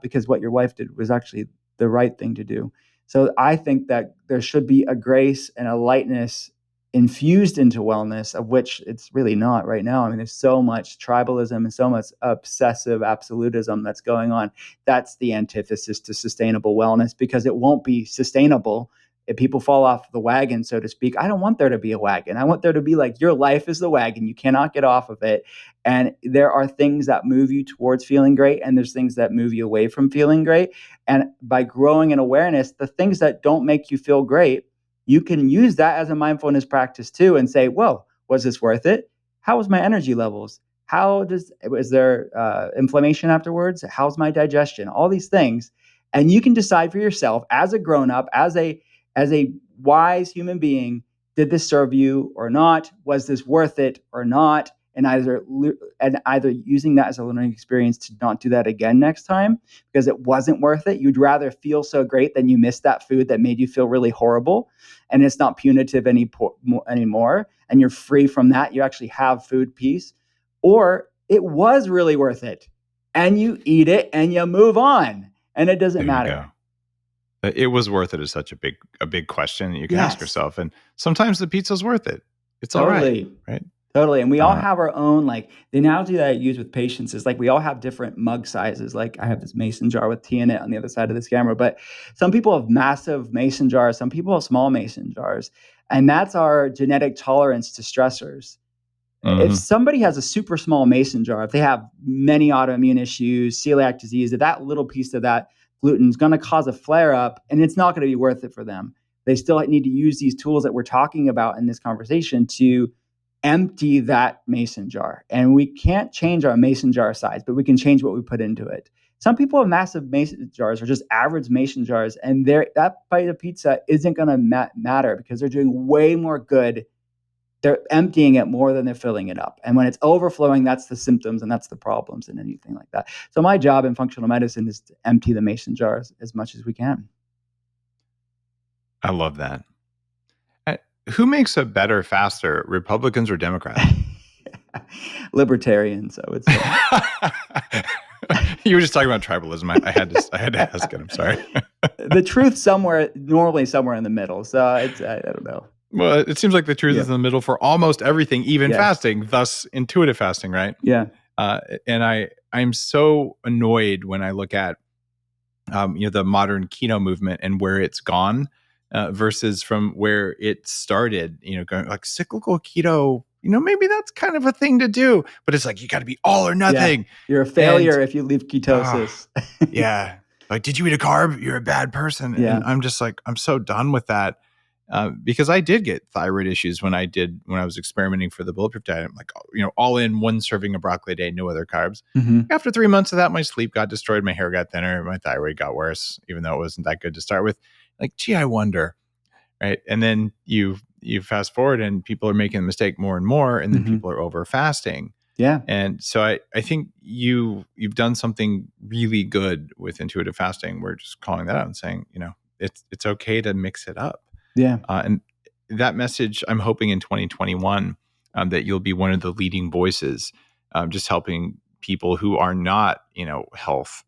S3: because what your wife did was actually the right thing to do. So I think that there should be a grace and a lightness infused into wellness, of which it's really not right now. I mean, there's so much tribalism and so much obsessive absolutism that's going on. That's the antithesis to sustainable wellness, because it won't be sustainable if people fall off the wagon, so to speak. I don't want there to be a wagon. I want there to be like, your life is the wagon. You cannot get off of it. And there are things that move you towards feeling great, and there's things that move you away from feeling great. And by growing in awareness, the things that don't make you feel great, you can use that as a mindfulness practice too, and say, whoa, was this worth it? How was my energy levels? Was there inflammation afterwards? How's my digestion? All these things. And you can decide for yourself as a grown-up, as a wise human being, did this serve you or not? Was this worth it or not? And either using that as a learning experience to not do that again next time because it wasn't worth it. You'd rather feel so great than you missed that food that made you feel really horrible, and it's not punitive anymore, and you're free from that. You actually have food peace. Or it was really worth it, and you eat it and you move on, and it doesn't matter.
S2: It was worth it is such a big question that you can ask yourself. And sometimes the pizza's worth it. It's all right.
S3: Totally. And we all have our own, the analogy that I use with patients is we all have different mug sizes. Like I have this mason jar with tea in it on the other side of this camera, but some people have massive mason jars. Some people have small mason jars. And that's our genetic tolerance to stressors. If somebody has a super small mason jar, if they have many autoimmune issues, celiac disease, that little piece of that gluten is going to cause a flare up, and it's not going to be worth it for them. They still need to use these tools that we're talking about in this conversation to empty that mason jar. And we can't change our mason jar size, but we can change what we put into it. Some people have massive mason jars or just average mason jars, and that bite of pizza isn't going to matter because they're doing way more good. They're emptying it more than they're filling it up. And when it's overflowing, that's the symptoms and that's the problems and anything like that. So my job in functional medicine is to empty the mason jars as much as we can.
S2: I love that. Who makes a better faster, Republicans or Democrats?
S3: Libertarians, I would say.
S2: You were just talking about tribalism. I had to ask it. I'm sorry.
S3: The truth normally somewhere in the middle. So I don't know.
S2: Well, it seems like the truth is in the middle for almost everything, even fasting, thus intuitive fasting, right?
S3: Yeah.
S2: And I'm so annoyed when I look at the modern keto movement and where it's gone versus from where it started, going like cyclical keto maybe that's kind of a thing to do, but it's like, you got to be all or nothing.
S3: Yeah. You're a failure if you leave ketosis.
S2: Yeah. Like, did you eat a carb? You're a bad person.
S3: Yeah.
S2: And I'm just like, I'm so done with that. Because I did get thyroid issues when I was experimenting for the Bulletproof diet. I'm like, all in one serving of broccoli a day, no other carbs.
S3: Mm-hmm.
S2: After 3 months of that, my sleep got destroyed. My hair got thinner. My thyroid got worse, even though it wasn't that good to start with. Like, gee, I wonder. Right. And then you fast forward and people are making the mistake more and more. And then people are over fasting.
S3: Yeah.
S2: And so I think you've done something really good with intuitive fasting. We're just calling that out and saying, it's okay to mix it up.
S3: Yeah.
S2: And that message, I'm hoping in 2021 that you'll be one of the leading voices, just helping people who are not, health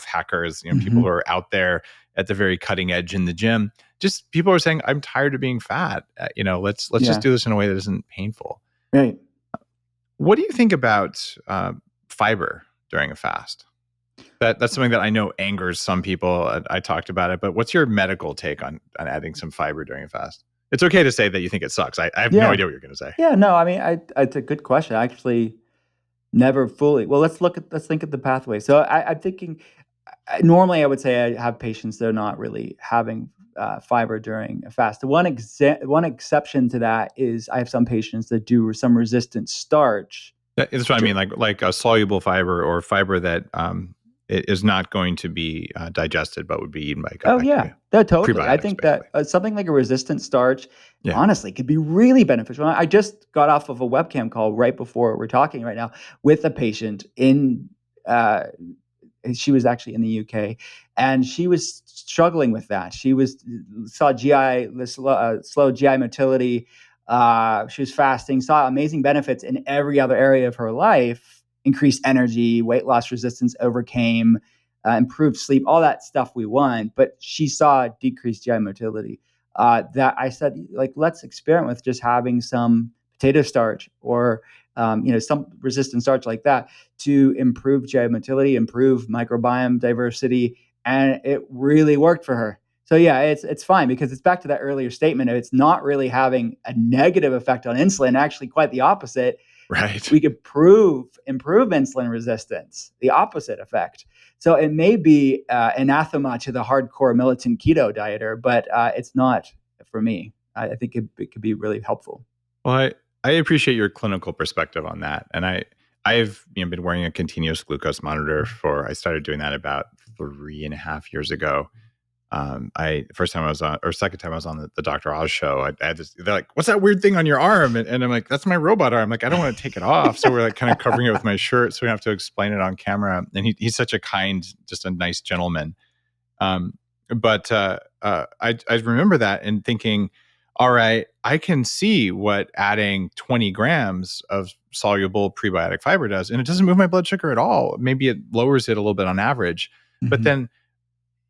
S2: hackers, people who are out there at the very cutting edge in the gym. Just people are saying, I'm tired of being fat. Let's just do this in a way that isn't painful.
S3: Right.
S2: What do you think about fiber during a fast? That's something that I know angers some people. I talked about it, but what's your medical take on adding some fiber during a fast? It's okay to say that you think it sucks. I have no idea what you're going to say.
S3: Yeah, no, I mean, it's a good question. I actually never fully. Well, let's think of the pathway. So I'm thinking. Normally, I would say I have patients that are not really having fiber during a fast. The one exception to that is I have some patients that do some resistant starch.
S2: That's what I mean, like a soluble fiber or fiber that it is not going to be digested, but would be eaten by gut bacteria.
S3: Yeah, totally. I
S2: Prebiotics,
S3: think that something like a resistant starch,
S2: Yeah.
S3: honestly, could be really beneficial. I just got off of a webcam call right before we're talking right now with a patient in. She was actually in the UK, and she was struggling with that. She saw slow GI motility. She was fasting, saw amazing benefits in every other area of her life. Increased energy, weight loss resistance overcame, improved sleep, all that stuff we want. But she saw decreased GI motility. That I said, let's experiment with just having some potato starch or some resistant starch like that to improve GI motility, improve microbiome diversity, and it really worked for her. So yeah, it's fine because it's back to that earlier statement of it's not really having a negative effect on insulin, actually quite the opposite.
S2: Right.
S3: We could improve insulin resistance, the opposite effect. So it may be anathema to the hardcore militant keto dieter, but it's not for me. I think it could be really helpful.
S2: Well, I appreciate your clinical perspective on that. And I've been wearing a continuous glucose monitor I started doing that about 3.5 years ago. Second time I was on the Dr. Oz show, I had this, they're like, what's that weird thing on your arm? And I'm like, that's my robot arm. Like, I don't want to take it off. So we're like kind of covering it with my shirt so we don't have to explain it on camera. And he's such a kind, just a nice gentleman. But I remember that and thinking, all right, I can see what adding 20 grams of soluble prebiotic fiber does. And it doesn't move my blood sugar at all. Maybe it lowers it a little bit on average. Mm-hmm. But then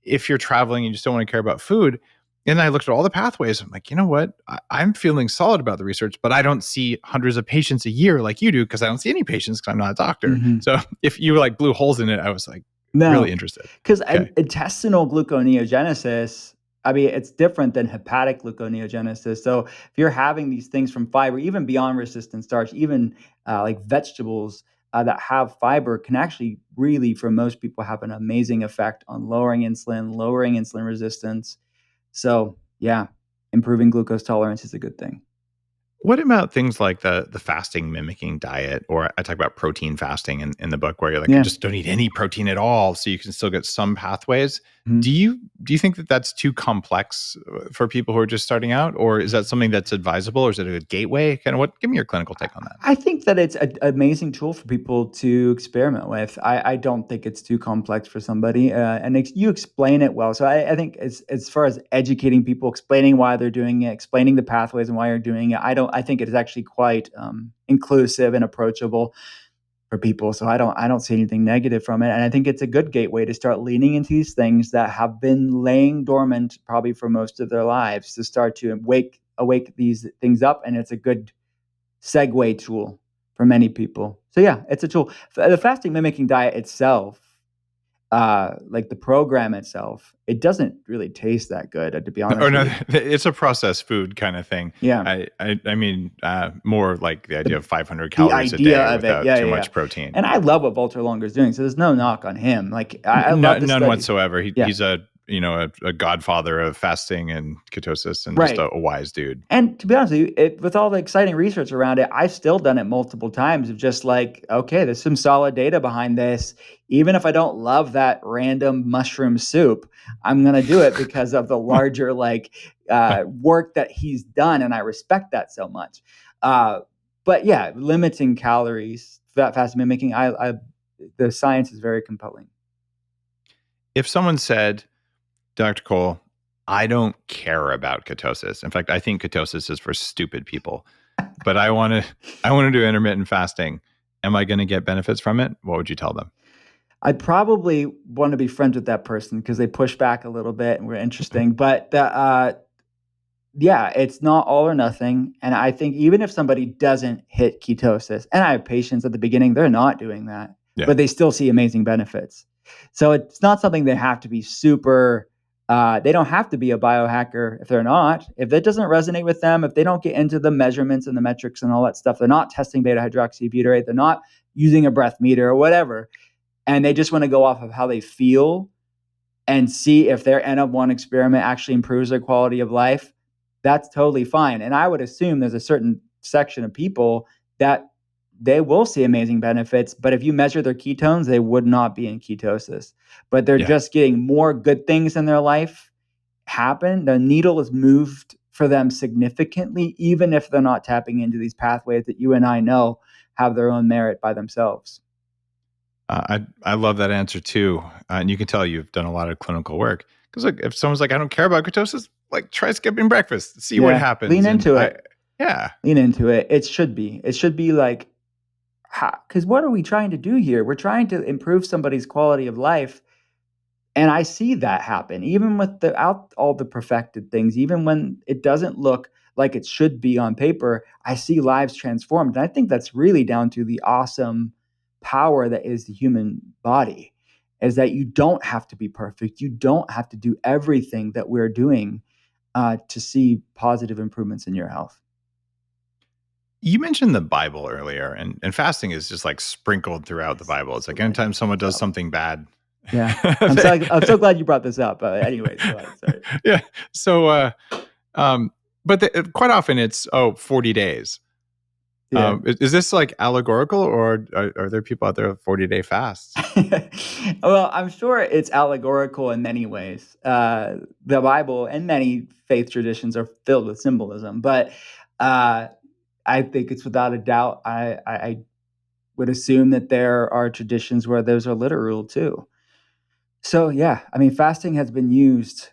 S2: if you're traveling and you just don't want to care about food, and I looked at all the pathways, I'm like, you know what? I'm feeling solid about the research, but I don't see hundreds of patients a year like you do because I don't see any patients because I'm not a doctor. Mm-hmm. So if you blew holes in it, I was really interested.
S3: Because intestinal gluconeogenesis, I mean, it's different than hepatic gluconeogenesis. So if you're having these things from fiber, even beyond resistant starch, even like vegetables that have fiber can actually really, for most people, have an amazing effect on lowering insulin resistance. So yeah, improving glucose tolerance is a good thing.
S2: What about things like the fasting mimicking diet, or I talk about protein fasting in the book, where you're you just don't eat any protein at all, so you can still get some pathways. Mm-hmm. Do you think that that's too complex for people who are just starting out, or is that something that's advisable, or is it a good gateway? Give me your clinical take on that.
S3: I think that it's an amazing tool for people to experiment with. I don't think it's too complex for somebody, and you explain it well. So I think as far as educating people, explaining why they're doing it, explaining the pathways and why you're doing it, I think it is actually quite inclusive and approachable for people. So I don't see anything negative from it. And I think it's a good gateway to start leaning into these things that have been laying dormant probably for most of their lives, to start to awake these things up. And it's a good segue tool for many people. So yeah, it's a tool. The fasting mimicking diet itself like the program itself, it doesn't really taste that good, to be honest with you.
S2: It's a processed food kind of thing.
S3: Yeah.
S2: I mean, more like the idea of 500
S3: The
S2: calories a
S3: idea
S2: day
S3: of it.
S2: without
S3: Yeah,
S2: too
S3: yeah,
S2: much
S3: yeah.
S2: protein.
S3: And I love what Walter Longer's doing, so there's no knock on him. Like I love this
S2: None
S3: study.
S2: whatsoever.
S3: Yeah.
S2: He's a godfather of fasting and ketosis, and
S3: Right.
S2: just a wise dude.
S3: And to be honest with you, with all the exciting research around it, I've still done it multiple times of just like, okay, there's some solid data behind this. Even if I don't love that random mushroom soup, I'm going to do it because of the larger work that he's done. And I respect that so much. But yeah, limiting calories, fast mimicking, the science is very compelling.
S2: If someone said, Dr. Cole, I don't care about ketosis. In fact, I think ketosis is for stupid people, but I want to do intermittent fasting. Am I going to get benefits from it? What would you tell them?
S3: I'd probably want to be friends with that person because they push back a little bit and we're interesting. But yeah, it's not all or nothing. And I think even if somebody doesn't hit ketosis, and I have patients at the beginning, they're not doing that, but they still see amazing benefits. So it's not something they have to be super, they don't have to be a biohacker if they're not. If that doesn't resonate with them, if they don't get into the measurements and the metrics and all that stuff, they're not testing beta hydroxybutyrate, they're not using a breath meter or whatever, and they just want to go off of how they feel and see if their N-of-1 experiment actually improves their quality of life, that's totally fine. And I would assume there's a certain section of people that they will see amazing benefits, but if you measure their ketones, they would not be in ketosis. But they're just getting more good things in their life happen. The needle is moved for them significantly, even if they're not tapping into these pathways that you and I know have their own merit by themselves.
S2: I love that answer too. And you can tell you've done a lot of clinical work. Because look, if someone's like, I don't care about ketosis, like try skipping breakfast, see what happens.
S3: Lean into it.
S2: Yeah.
S3: Lean into it. It should be like, because what are we trying to do here? We're trying to improve somebody's quality of life. And I see that happen, even without all the perfected things, even when it doesn't look like it should be on paper, I see lives transformed. And I think that's really down to the awesome power that is the human body, is that you don't have to be perfect. You don't have to do everything that we're doing to see positive improvements in your health.
S2: You mentioned the Bible earlier, and fasting is just like sprinkled throughout the Bible. It's like anytime someone does something bad.
S3: Yeah. I'm so glad you brought this up. Anyways, go ahead. Sorry.
S2: Yeah. So, but quite often it's, 40 days.
S3: Yeah.
S2: Is this like allegorical, or are there people out there with 40-day fasts?
S3: Well, I'm sure it's allegorical in many ways. The Bible and many faith traditions are filled with symbolism, but I think it's without a doubt. I would assume that there are traditions where those are literal too. So yeah, I mean, fasting has been used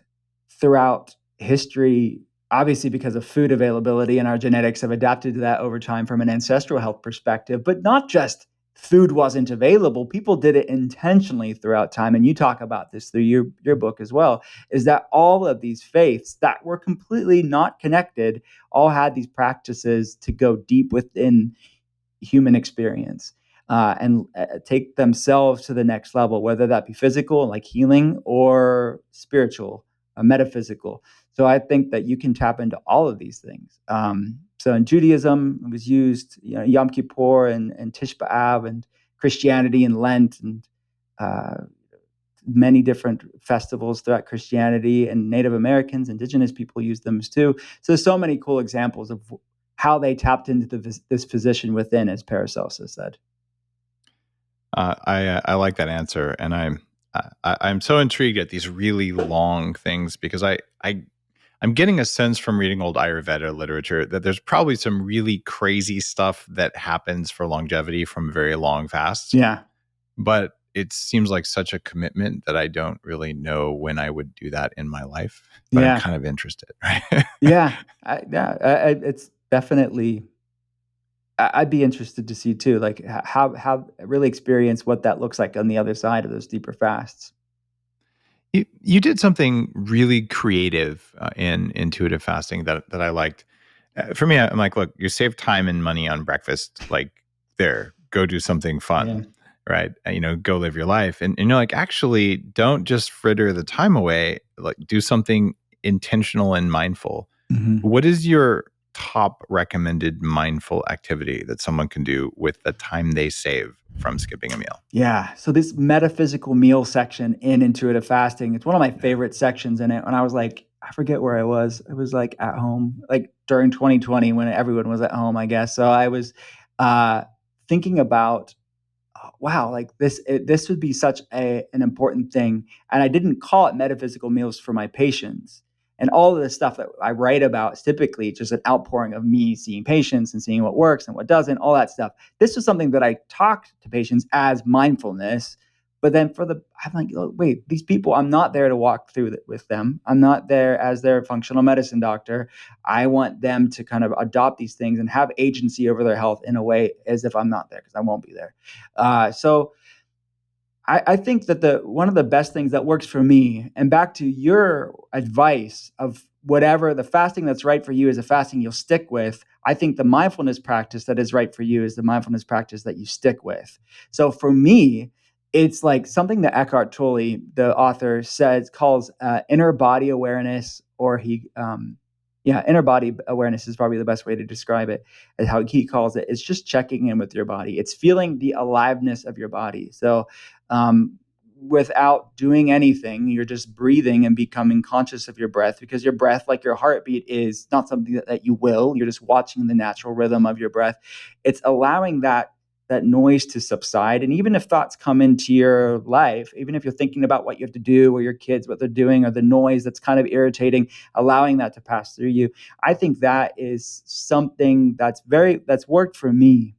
S3: throughout history, obviously because of food availability, and our genetics have adapted to that over time from an ancestral health perspective. But not just food wasn't available, people did it intentionally throughout time. And you talk about this through your book as well, is that all of these faiths that were completely not connected all had these practices to go deep within human experience. And take themselves to the next level, whether that be physical, like healing, or spiritual, metaphysical. So I think that you can tap into all of these things. So in Judaism, it was used, Yom Kippur and Tish B'Av, and Christianity and Lent, and many different festivals throughout Christianity, and Native Americans, indigenous people use them too. So there's so many cool examples of how they tapped into this position within, as Paracelsus said.
S2: I like that answer, and I'm so intrigued at these really long things, because I'm getting a sense from reading old Ayurveda literature that there's probably some really crazy stuff that happens for longevity from very long fasts.
S3: Yeah,
S2: but it seems like such a commitment that I don't really know when I would do that in my life. But I'm kind of interested, right?
S3: It's definitely. I'd be interested to see too, like how really experience what that looks like on the other side of those deeper fasts.
S2: You did something really creative in intuitive fasting that I liked. For me, I'm like, look, you save time and money on breakfast. Like, there, go do something fun. right? Go live your life. And you're like, actually, don't just fritter the time away. Like, do something intentional and mindful.
S3: Mhm.
S2: What is your top recommended mindful activity that someone can do with the time they save from skipping a meal?
S3: Yeah. So this metaphysical meal section in intuitive fasting, it's one of my favorite sections in it. When I was like, I forget where I was. It was like at home, like during 2020 when everyone was at home, I guess. So I was uh, thinking about, wow, like this would be such an important thing. And I didn't call it metaphysical meals for my patients. And all of the stuff that I write about is typically just an outpouring of me seeing patients and seeing what works and what doesn't, all that stuff. This was something that I talked to patients as mindfulness. But then I'm like, oh, wait, these people, I'm not there to walk through with them. I'm not there as their functional medicine doctor. I want them to kind of adopt these things and have agency over their health in a way as if I'm not there, because I won't be there. So I think that one of the best things that works for me, and back to your advice of whatever the fasting that's right for you is a fasting you'll stick with. I think the mindfulness practice that is right for you is the mindfulness practice that you stick with. So for me, it's like something that Eckhart Tolle, the author, calls inner body awareness, or inner body awareness is probably the best way to describe it, and how he calls it. It's just checking in with your body. It's feeling the aliveness of your body. So without doing anything, you're just breathing and becoming conscious of your breath, because your breath, like your heartbeat, is not something that you will. You're just watching the natural rhythm of your breath. It's allowing that noise to subside. And even if thoughts come into your life, even if you're thinking about what you have to do or your kids, what they're doing, or the noise that's kind of irritating, allowing that to pass through you. I think that is something that's worked for me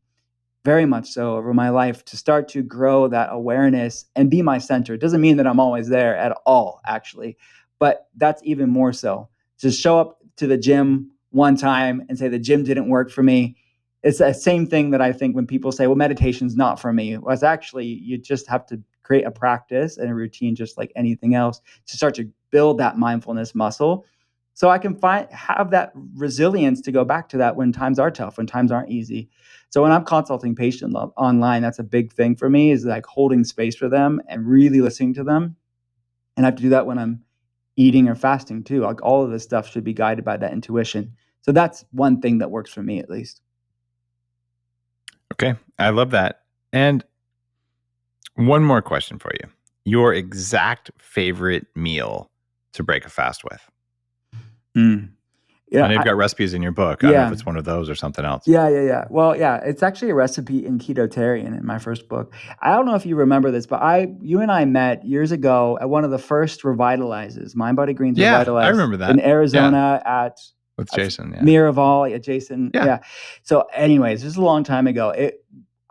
S3: very much so over my life, to start to grow that awareness and be my center. It doesn't mean that I'm always there at all, actually, but that's even more so. Just show up to the gym one time and say the gym didn't work for me. It's the same thing that I think when people say, well, meditation's not for me. Well, it's actually, you just have to create a practice and a routine, just like anything else, to start to build that mindfulness muscle. So I can have that resilience to go back to that when times are tough, when times aren't easy. So when I'm consulting patients online, that's a big thing for me, is like holding space for them and really listening to them. And I have to do that when I'm eating or fasting too. Like all of this stuff should be guided by that intuition. So that's one thing that works for me, at least.
S2: Okay. I love that. And one more question for you. Your exact favorite meal to break a fast with?
S3: Yeah,
S2: I know you've got recipes in your book. I don't know if
S3: yeah.
S2: it's one of those or something else.
S3: Yeah. Well, yeah, it's actually a recipe in Ketotarian in my first book. I don't know if you remember this, but you and I met years ago at one of the first Revitalizes, Mind Body Greens
S2: Yeah,
S3: Revitalize.
S2: I remember that.
S3: In Arizona at
S2: With Jason, yeah.
S3: Miraval, Jason.
S2: Yeah.
S3: Yeah. So anyways, this is a long time ago.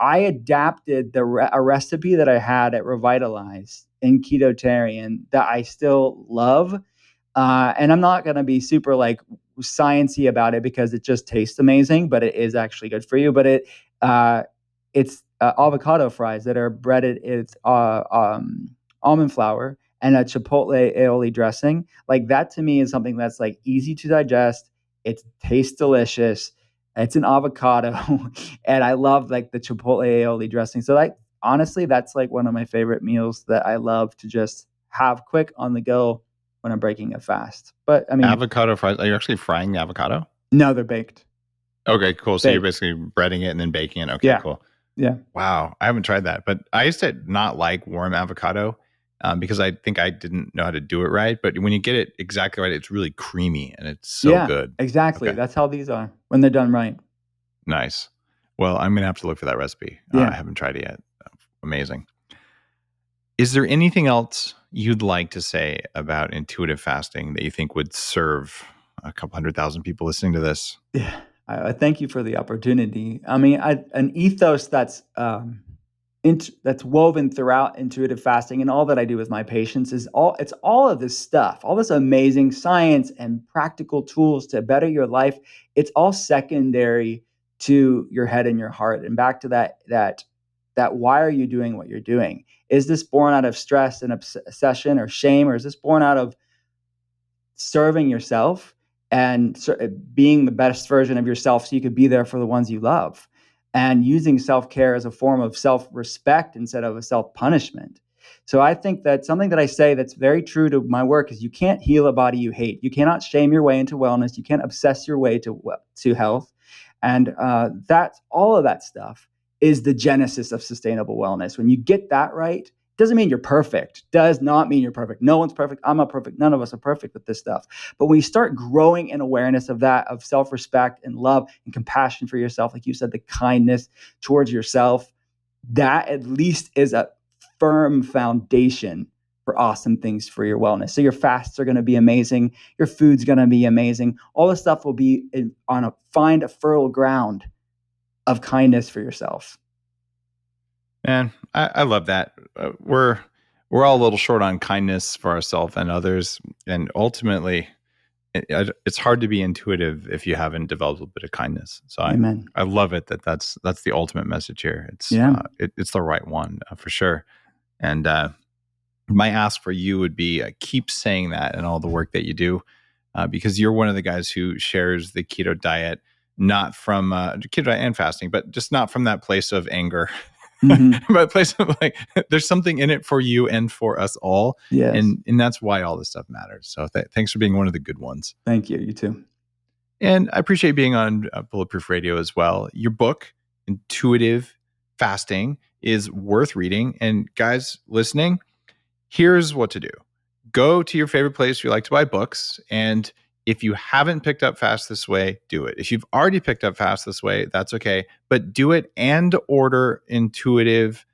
S3: I adapted a recipe that I had at Revitalize in Ketotarian that I still love. And I'm not going to be super like sciencey about it because it just tastes amazing, but it is actually good for you. But it's avocado fries that are breaded with almond flour and a chipotle aioli dressing. Like that to me is something that's like easy to digest. It tastes delicious. It's an avocado, and I love like the chipotle aioli dressing. So like honestly, that's like one of my favorite meals that I love to just have quick on the go when I'm breaking a fast. But I mean,
S2: avocado fries. Are you actually frying the avocado?
S3: no, they're baked.
S2: Okay, cool. So
S3: Baked.
S2: you're basically breading it and then baking it. Okay,
S3: Yeah.
S2: cool.
S3: Yeah.
S2: Wow. I haven't tried that, but I used to not like warm avocado because I think I didn't know how to do it right. But when you get it exactly right, it's really creamy and it's so good.
S3: Exactly.
S2: Okay.
S3: That's how these are when they're done right.
S2: Nice. Well, I'm going to have to look for that recipe.
S3: Yeah.
S2: I haven't tried it yet. Amazing. Is there anything else you'd like to say about intuitive fasting that you think would serve a couple 100,000 people listening to this?
S3: Yeah. I thank you for the opportunity. I mean, an ethos that's woven throughout intuitive fasting and all that I do with my patients is all of this stuff, all this amazing science and practical tools to better your life. It's all secondary to your head and your heart. And back to that why are you doing what you're doing? Is this born out of stress and obsession or shame, or is this born out of serving yourself and being the best version of yourself so you could be there for the ones you love? and using self-care as a form of self-respect instead of a self-punishment. So I think that something that I say that's very true to my work is you can't heal a body you hate. You cannot shame your way into wellness. You can't obsess your way to health. And that's all of that stuff is the genesis of sustainable wellness. When you get that right, doesn't mean you're perfect. Does not mean you're perfect. No one's perfect. I'm not perfect. None of us are perfect with this stuff. But when you start growing in awareness of that, of self-respect and love and compassion for yourself, like you said, the kindness towards yourself, that at least is a firm foundation for awesome things for your wellness. So your fasts are going to be amazing. Your food's going to be amazing. All this stuff will be find a fertile ground of kindness for yourself.
S2: Man, I love that. We're all a little short on kindness for ourselves and others, and ultimately, it's hard to be intuitive if you haven't developed a bit of kindness. So
S3: Amen.
S2: I love it that's the ultimate message here. It's it's the right one for sure. And my ask for you would be keep saying that in all the work that you do, because you're one of the guys who shares the keto diet, not from keto diet and fasting, but just not from that place of anger.
S3: Mm-hmm.
S2: But a place of like, there's something in it for you and for us all.
S3: Yes.
S2: And that's why all this stuff matters. So thanks for being one of the good ones.
S3: Thank you. You too.
S2: And I appreciate being on Bulletproof Radio as well. Your book, Intuitive Fasting, is worth reading. And guys listening, here's what to do. Go to your favorite place you like to buy books. And if you haven't picked up Fast This Way, do it. If you've already picked up Fast This Way, that's okay. But do it and order Intuitive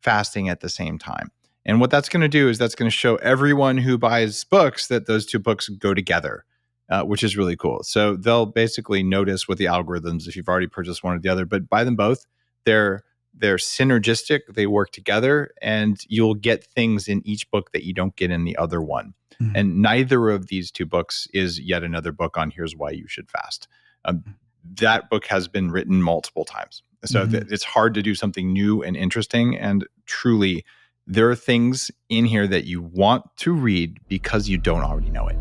S2: Fasting at the same time. And what that's going to do is that's going to show everyone who buys books that those two books go together, which is really cool. So they'll basically notice with the algorithms if you've already purchased one or the other, but buy them both. They're synergistic. They work together, and you'll get things in each book that you don't get in the other one. Mm-hmm. And neither of these two books is yet another book on here's why you should fast. That book has been written multiple times. So it's hard to do something new and interesting. And truly, there are things in here that you want to read because you don't already know it.